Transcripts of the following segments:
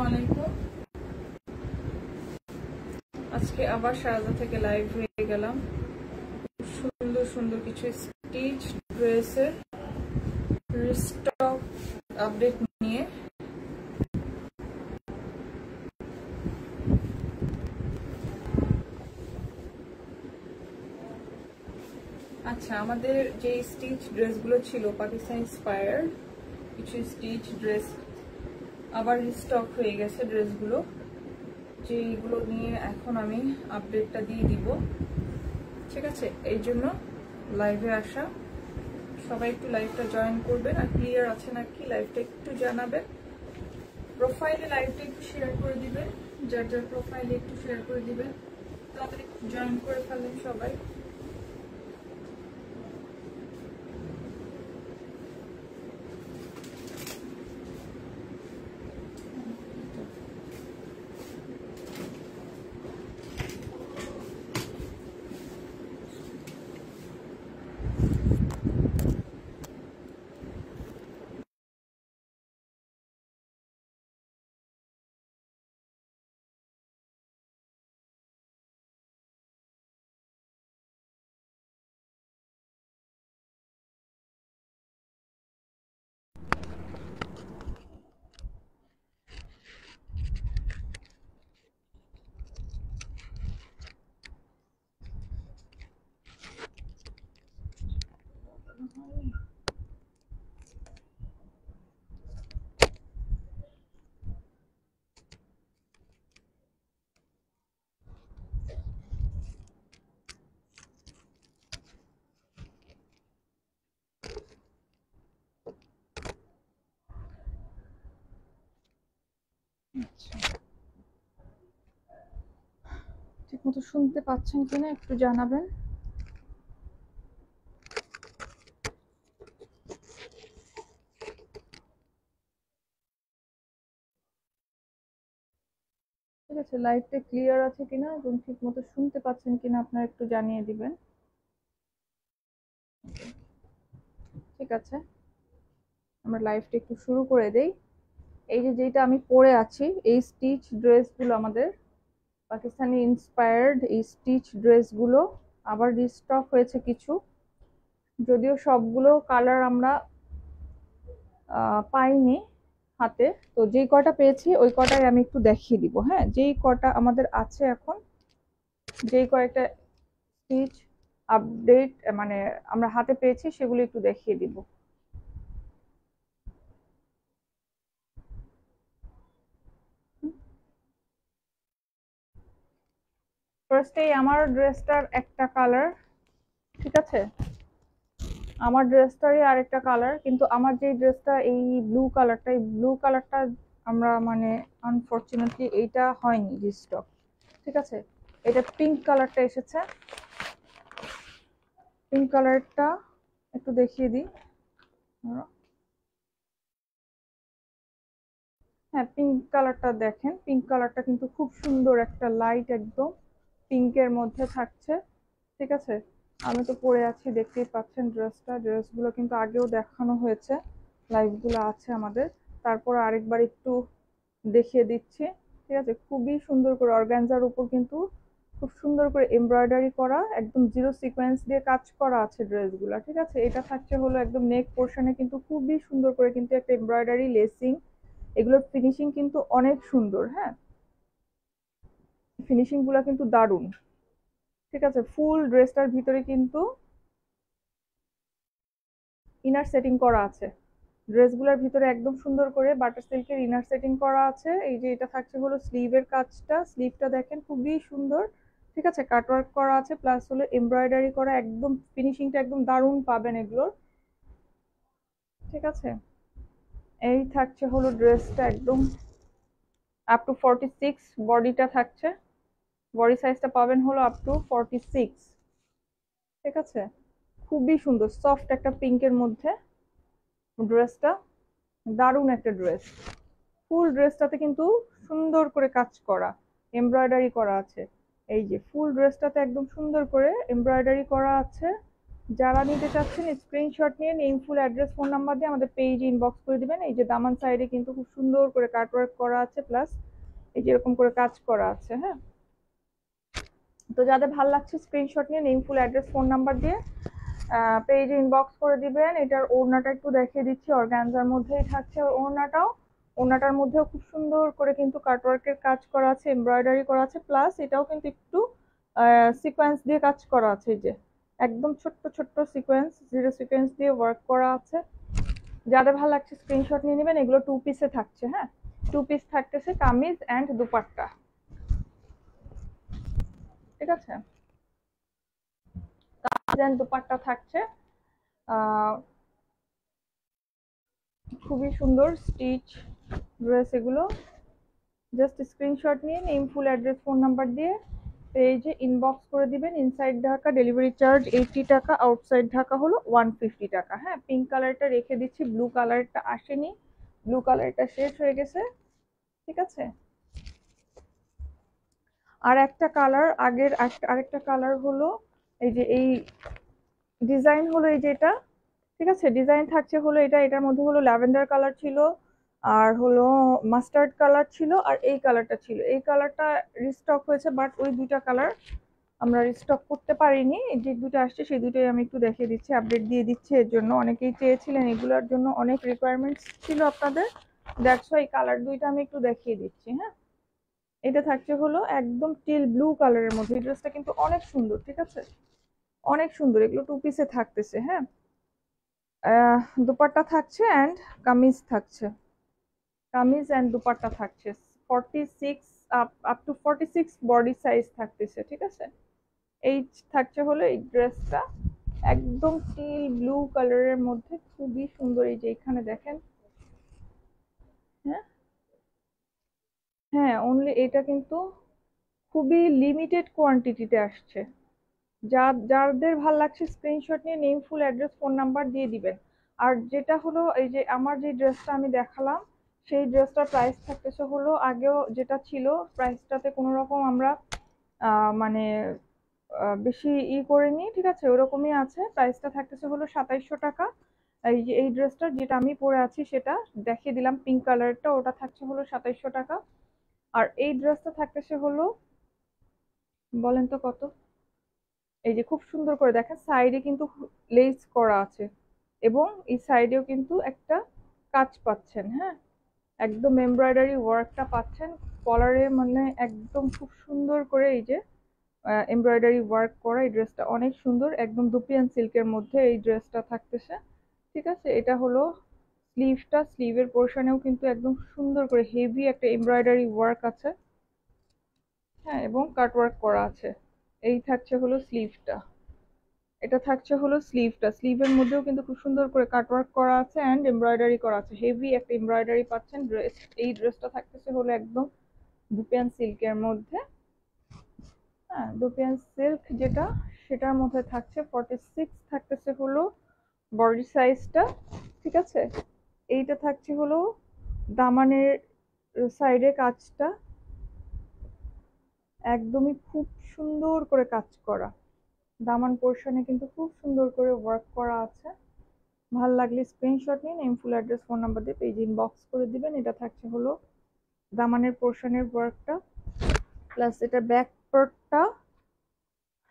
আলাইকুম। আজকে আবার শারজা থেকে লাইভ হয়ে গেলাম সুন্দর সুন্দর কিছু স্টিচ ড্রেসের রিস্টক আপডেট নিয়ে। আচ্ছা, আমাদের যে স্টিচ ড্রেসগুলো ছিল পাকিস্তান ইন্সপায়ার্ড কিছু স্টিচ ড্রেস আবার রিস্টক হয়ে গেছে ড্রেসগুলো, যেগুলো নিয়ে এখন আমি আপডেটটা দিয়ে দিব। ঠিক আছে, এই জন্য লাইভে আসা। সবাই একটু লাইভটা জয়েন করবেন, আর ক্লিয়ার আছে নাকি লাইভটা একটু জানাবেন। প্রোফাইলে লাইভটা একটু শেয়ার করে দিবেন, যার যার প্রোফাইলে একটু শেয়ার করে দিবেন, তাড়াতাড়ি জয়েন করে ফেলেন সবাই। ঠিক মতো শুনতে পাচ্ছেন কিনা একটু জানাবেন। ঠিক আছে, লাইভটা ক্লিয়ার আছে কিনা এবং ঠিক মতো শুনতে পাচ্ছেন কিনা আপনারা একটু জানিয়ে দিবেন। ঠিক আছে, আমরা লাইভটা একটু শুরু করে দেই। এই যে যেটা আমি পরে আছি, এই স্টিচ ড্রেসগুলো আমাদের পাকিস্তানি ইন্সপায়ার্ড এই স্টিচ ড্রেসগুলো আবার রিস্টক হয়েছে কিছু, যদিও সবগুলো কালার আমরা পাইনি হাতে। তো যেই কটা পেয়েছি ওই কটাই আমি একটু দেখিয়ে দিব। হ্যাঁ, যেই কটা আমাদের আছে এখন, যেই কয়েকটা স্টিচ আপডেট মানে আমরা হাতে পেয়েছি সেগুলো একটু দেখিয়ে দিব। ফার্স্টেই আমার ড্রেসটার একটা কালার, ঠিক আছে, আমার ড্রেসটারই আরেকটা কালার, কিন্তু আমার যে ড্রেসটা এই ব্লু কালারটা, এই ব্লু কালারটা আমরা মানে আনফরচুনেটলি এইটা হয়নি রিস্টক। ঠিক আছে, এটা পিঙ্ক কালারটা এসেছে। পিঙ্ক কালারটা একটু দেখিয়ে দিই। হ্যাঁ, পিঙ্ক কালারটা দেখেন, পিঙ্ক কালারটা কিন্তু খুব সুন্দর একটা লাইট একদম পিঙ্কের মধ্যে থাকছে। ঠিক আছে, আমি তো পরে আছি, দেখতেই পাচ্ছেন ড্রেসগুলো কিন্তু আগেও দেখানো হয়েছে, লাইভগুলো আছে আমাদের। তারপর আরেকবার একটু দেখিয়ে দিচ্ছি। ঠিক আছে, খুবই সুন্দর করে অর্গানজার উপর কিন্তু খুব সুন্দর করে এমব্রয়ডারি করা, একদম জিরো সিকোয়েন্স দিয়ে কাজ করা আছে ড্রেসগুলো। ঠিক আছে, এটা থাকছে হলো একদম নেক পোর্শনে কিন্তু খুবই সুন্দর করে কিন্তু একটা এমব্রয়ডারি লেসিং, এগুলোর ফিনিশিং কিন্তু অনেক সুন্দর। হ্যাঁ, ফিনিশিং গুলা কিন্তু দারুণ। ঠিক আছে, ফুল ড্রেসটার ভিতরে কিন্তু ইনার সেটিং করা আছে, ড্রেসগুলোর ভিতরে একদম সুন্দর করে বাটার সিল্কের ইনার সেটিং করা আছে। এই যে এটা থাকছে হলো স্লিভের কাজটা, স্লিভটা দেখেন খুবই সুন্দর। ঠিক আছে, কাটওয়ার্ক করা আছে, প্লাস হলো এমব্রয়ডারি করা, একদম ফিনিশিংটা একদম দারুণ পাবেন এগুলোর। ঠিক আছে, এই থাকছে হলো ড্রেসটা একদম আপ টু 46 বডিটা থাকছে, বডি সাইজটা পাবেন হলো আপ টু 46। ঠিক আছে, খুবই সুন্দর সফট একটা পিঙ্কের মধ্যে ড্রেসটা, দারুণ একটা ড্রেস। ফুল ড্রেসটাতে কিন্তু সুন্দর করে কাজ করা, এমব্রয়ডারি করা আছে। এই যে ফুল ড্রেসটাতে একদম সুন্দর করে এমব্রয়ডারি করা আছে, যারা নিতে চাচ্ছেন স্ক্রিনশট নিয়ে name full address phone number দিয়ে আমাদের পেজে ইনবক্স করে দিবেন। এই যে দামান সাইডে কিন্তু খুব সুন্দর করে কাটওয়ার্ক করা আছে, প্লাস এই যে এরকম করে কাজ করা আছে। হ্যাঁ, তো যাদের ভালো লাগছে স্ক্রিনশট নিয়ে name full address phone number দিয়ে পেজে ইনবক্স করে দিবেন। এটার ওড়নাটা একটু দেখিয়ে দিচ্ছি, অর্গানজার মধ্যেই থাকছে ওড়নাটার মধ্যেও খুব সুন্দর করে কিন্তু কাটওয়ার্কের কাজ করা আছে, এমব্রয়ডারি করা আছে, প্লাস এটাও কিন্তু একটু সিকোয়েন্স দিয়ে কাজ করা আছে। এই যে একদম ছোট্ট ছোট্ট সিকোয়েন্স, জিরো সিকোয়েন্স দিয়ে ওয়ার্ক করা আছে। যাদের ভালো লাগছে স্ক্রিনশট নিয়ে নেবেন। এগুলো 2 পিসে থাকছে। হ্যাঁ, 2 পিস থাকতেছে, কামিজ অ্যান্ড দুপাট্টা। ঠিক আছে, কামিজ অ্যান্ড দুপাট্টা থাকছে। খুবই সুন্দর স্টিচ ড্রেস এগুলো। জাস্ট স্ক্রিনশট নিয়ে name full address phone number দিয়ে পেজে ইনবক্স করে দিবেন। ইনসাইড ঢাকা ডেলিভারি চার্জ 80 টাকা, আউটসাইড ঢাকা হলো 150 টাকা। হ্যাঁ, পিঙ্ক কালারটা রেখে দিচ্ছি, ব্লু কালারটা আসেনি, ব্লু কালারটা শেষ হয়ে গেছে। ঠিক আছে, আর একটা কালার আগের আরেকটা কালার হলো এই যে এই ডিজাইন হলো এই যে এটা। ঠিক আছে, ডিজাইন থাকছে হলো এটা, এটার মধ্যে হলো ল্যাভেন্ডার কালার ছিল, আর হলো মাস্টার্ড কালার ছিল, আর এই কালারটা ছিল। এই কালারটা রিস্টক হয়েছে, বাট ওই দুইটা কালার আমরা রিস্টক করতে পারিনি। যে দুটো আসছে সেই দুটোই আমি একটু দেখিয়ে দিচ্ছি, আপডেট দিয়ে দিচ্ছি। এর জন্য অনেকেই চেয়েছিলেন, এগুলোর জন্য অনেক রিকোয়ারমেন্টস ছিল আপনাদের, দ্যাটস ওয়াই কালার দুইটা আমি একটু দেখিয়ে দিচ্ছি। হ্যাঁ, এটা থাকছে হলো একদম টিল ব্লু কালারের মধ্যে। এই ড্রেসটা কিন্তু অনেক সুন্দর। ঠিক আছে, অনেক সুন্দর। এগুলো 2 পিসে থাকতেছে। হ্যাঁ, দুপাট্টা থাকছে অ্যান্ড কামিজ থাকছে, কামিজ অ্যান্ড দুপাট্টা থাকছে। 46 আপ টু 46 বডি সাইজ থাকতেছে। ঠিক আছে, এই থাকছে হলো এই ড্রেসটা একদম টিল ব্লু কালারের মধ্যে, খুবই সুন্দর। এই যে এখানে দেখেন। হ্যাঁ, হ্যাঁ, অনলি এটা কিন্তু খুবই লিমিটেড কোয়ান্টিটিতে আসছে। যাদের ভাল লাগছে স্ক্রিনশট নিয়ে name full address phone number দিয়ে দিবেন। আর যেটা হলো এই যে আমার যে ড্রেসটা আমি দেখালাম, সেই ড্রেসটার প্রাইস থাকতেছে হলো আগেও যেটা ছিল প্রাইসটাতে কোনো রকম আমরা মানে বেশি করিনি। ঠিক আছে, ওরকমই আছে। প্রাইসটা থাকতেছে হলো 2700 টাকা। এই যে এই ড্রেসটা যেটা আমি পরে আছি সেটা দেখিয়ে দিলাম, পিঙ্ক কালারটা, ওটা থাকছে হলো 2700 টাকা। আর এই ড্রেসটা থাকতেছে হলো, বলেন তো কত? এই যে খুব সুন্দর করে দেখেন, সাইডে কিন্তু লেস করা আছে, এবং এই সাইডেও কিন্তু একটা কাজ পাচ্ছেন। হ্যাঁ, একদম এমব্রয়ডারি ওয়ার্কটা পাচ্ছেন কলারে, মানে একদম খুব সুন্দর করে এই যে এমব্রয়ডারি ওয়ার্ক করা। এই ড্রেসটা অনেক সুন্দর, একদম দুপিয়ান সিল্কের মধ্যে এই ড্রেসটা থাকতেছে। ঠিক আছে, এটা হলো স্লিভটা, স্লিভের পোর্শনেও কিন্তু একদম সুন্দর করে হেভি একটা এমব্রয়ডারি ওয়ার্ক আছে। হ্যাঁ, এবং কাট ওয়ার্ক করা আছে। এই থাকছে হলো স্লিভটা, এটা থাকছে হলো স্লিভটা, স্লিভের মধ্যেও কিন্তু খুব সুন্দর করে কাটওয়ার্ক করা আছে অ্যান্ড এমব্রয়ডারি করা আছে, হেভি একটা এমব্রয়ডারি পাচ্ছেন। ড্রেস, এই ড্রেসটা থাকতেছে হলো একদম দুপিয়ান সিল্কের মধ্যে। হ্যাঁ, দুপিয়ান সিল্ক যেটা, সেটার মধ্যে থাকছে 46 থাকতেছে হলো বডি সাইজটা। ঠিক আছে, এইটা থাকছে হলো দামানের সাইডে কাজটা একদমই খুব সুন্দর করে কাজ করা, দামান পোর্শনে কিন্তু খুব সুন্দর করে ওয়ার্ক করা আছে। ভালো লাগলে স্ক্রিনশট নিন, name full address phone number দিয়ে পেজ ইনবক্স করে দিবেন। এটা থাকছে হলো দামানের পোর্শনের ওয়ার্কটা, প্লাস এটা ব্যাক পার্টটা।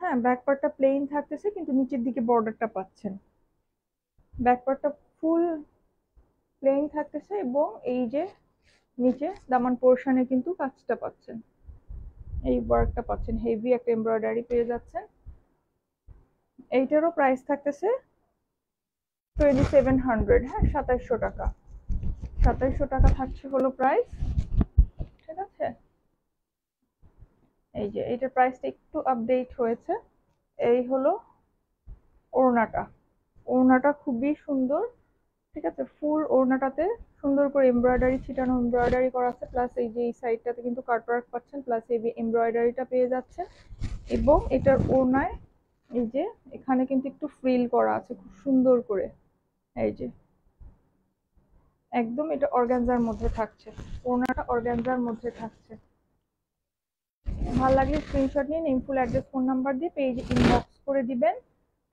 হ্যাঁ, ব্যাক পার্টটা প্লেন থাকতেছে, কিন্তু নিচের দিকে বর্ডারটা পাচ্ছেন। ব্যাক পার্টটা ফুল প্লেন থাকতেছে, এবং এই যে নিচে দামান পোর্শনে কিন্তু কাজটা পাচ্ছেন, এই ওয়ার্কটা পাচ্ছেন, হেভি একটা এমব্রয়ডারি পেয়ে যাচ্ছেন। এইটারও প্রাইস থাকতেছে 2700। হ্যাঁ, 2700 টাকা, 2700 টাকা থাকছে হলো প্রাইস। ঠিক আছে, এই যে এইটার প্রাইসটা একটু আপডেট হয়েছে। এই হলো ওড়নাটা, ওড়নাটা খুবই সুন্দর। ঠিক আছে, ফুল ওড়নাটাতে সুন্দর করে এমব্রয়ডারি ছিটানো, এমব্রয়ডারি করা আছে, প্লাস এই যে এই সাইডটাতে কিন্তু কাটওয়ার্ক পাচ্ছেন, প্লাস এই এমব্রয়ডারিটা পেয়ে যাচ্ছে। এবং এটার ওড়নায় এই যে এখানে কিন্তু একটু ফ্রিল করা আছে খুব সুন্দর করে। এই যে একদম এটা অর্গানজার মধ্যে থাকছে, ওড়নাটা অর্গানজার মধ্যে থাকছে। ভালো লাগলে স্ক্রিনশট নিয়ে name full address phone number দিয়ে পেজে ইনবক্স করে দিবেন।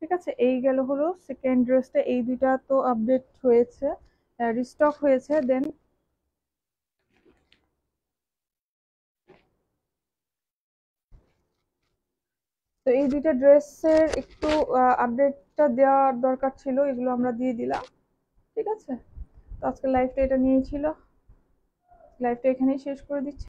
ঠিক আছে, এই গেল হলো সেকেন্ড ড্রেসটা। এই দুইটা তো আপডেট হয়েছে, রিস্টক হয়েছে। দেন তো এই দুইটা ড্রেসের একটু আপডেটটা দেওয়ার দরকার ছিল, এগুলো আমরা দিয়ে দিলাম। ঠিক আছে, তো আজকে লাইফটা এটা নিয়েই ছিল, লাইফটা এখানেই শেষ করে দিচ্ছি।